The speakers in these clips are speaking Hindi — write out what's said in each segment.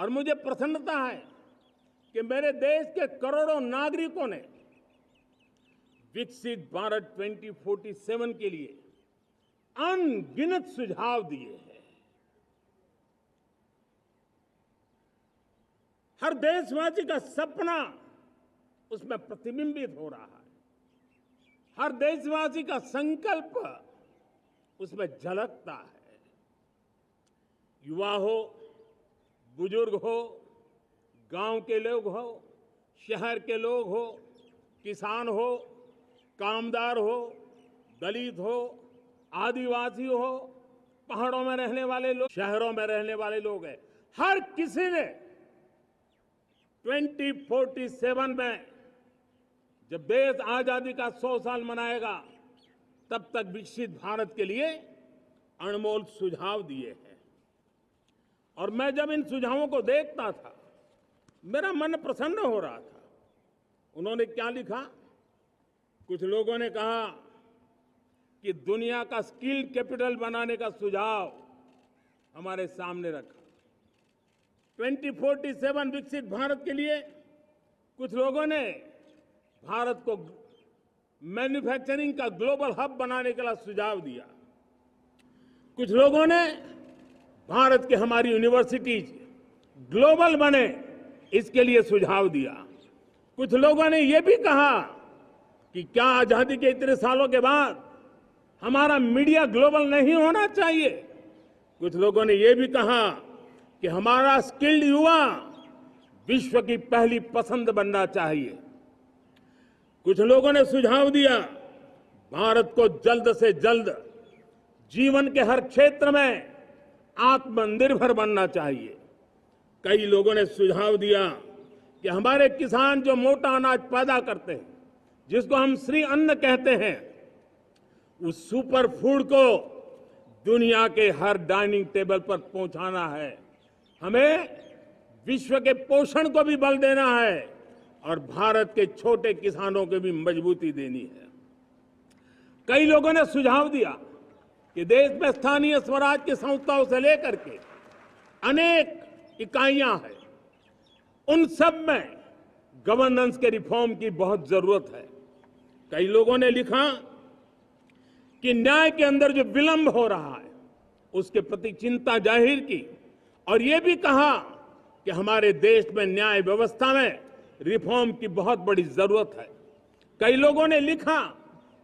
और मुझे प्रसन्नता है कि मेरे देश के करोड़ों नागरिकों ने विकसित भारत 2047 के लिए अनगिनत सुझाव दिए हैं। हर देशवासी का सपना उसमें प्रतिबिंबित हो रहा है। हर देशवासी का संकल्प उसमें झलकता है। युवा हो, बुजुर्ग हो, गांव के लोग हो, शहर के लोग हो, किसान हो, कामदार हो, दलित हो, आदिवासी हो, पहाड़ों में रहने वाले लोग, शहरों में रहने वाले लोग हैं। हर किसी ने 2047 में जब देश आजादी का 100 साल मनाएगा तब तक विकसित भारत के लिए अनमोल सुझाव दिए हैं। और मैं जब इन सुझावों को देखता था मेरा मन प्रसन्न हो रहा था। उन्होंने क्या लिखा? कुछ लोगों ने कहा कि दुनिया का स्किल कैपिटल बनाने का सुझाव हमारे सामने रखा। 2047 विकसित भारत के लिए कुछ लोगों ने भारत को मैन्युफैक्चरिंग का ग्लोबल हब बनाने का सुझाव दिया। कुछ लोगों ने भारत के हमारी यूनिवर्सिटीज ग्लोबल बने इसके लिए सुझाव दिया। कुछ लोगों ने यह भी कहा कि क्या आजादी के इतने सालों के बाद हमारा मीडिया ग्लोबल नहीं होना चाहिए। कुछ लोगों ने यह भी कहा कि हमारा स्किल्ड युवा विश्व की पहली पसंद बनना चाहिए। कुछ लोगों ने सुझाव दिया भारत को जल्द से जल्द जीवन के हर क्षेत्र में आत्मनिर्भर बनना चाहिए। कई लोगों ने सुझाव दिया कि हमारे किसान जो मोटा अनाज पैदा करते हैं, जिसको हम श्री अन्न कहते हैं, उस सुपर फूड को दुनिया के हर डाइनिंग टेबल पर पहुंचाना है। हमें विश्व के पोषण को भी बल देना है और भारत के छोटे किसानों को भी मजबूती देनी है। कई लोगों ने सुझाव दिया कि देश में स्थानीय स्वराज की संस्थाओं से लेकर के अनेक इकाइयां हैं, उन सब में गवर्नेंस के रिफॉर्म की बहुत जरूरत है। कई लोगों ने लिखा कि न्याय के अंदर जो विलंब हो रहा है उसके प्रति चिंता जाहिर की और ये भी कहा कि हमारे देश में न्याय व्यवस्था में रिफॉर्म की बहुत बड़ी जरूरत है। कई लोगों ने लिखा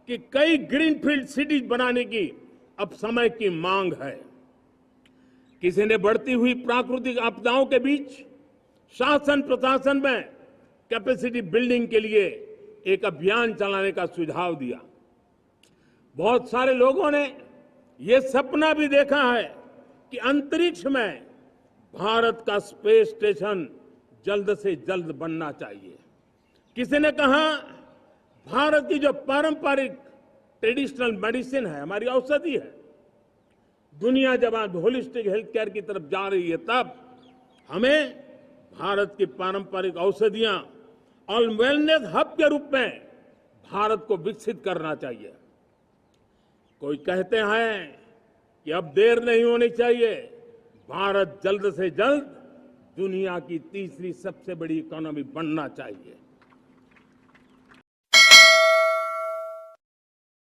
कि कई ग्रीनफील्ड सिटीज बनाने की अब समय की मांग है। किसी ने बढ़ती हुई प्राकृतिक आपदाओं के बीच शासन प्रशासन में कैपेसिटी बिल्डिंग के लिए एक अभियान चलाने का सुझाव दिया। बहुत सारे लोगों ने यह सपना भी देखा है कि अंतरिक्ष में भारत का स्पेस स्टेशन जल्द से जल्द बनना चाहिए। किसी ने कहा भारत की जो पारंपरिक ट्रेडिशनल मेडिसिन है, हमारी औषधि है, दुनिया जब आज होलिस्टिक हेल्थ केयर की तरफ जा रही है तब हमें भारत की पारंपरिक औषधियां और वेलनेस हब के रूप में भारत को विकसित करना चाहिए। कोई कहते हैं कि अब देर नहीं होनी चाहिए, भारत जल्द से जल्द दुनिया की तीसरी सबसे बड़ी इकोनॉमी बनना चाहिए।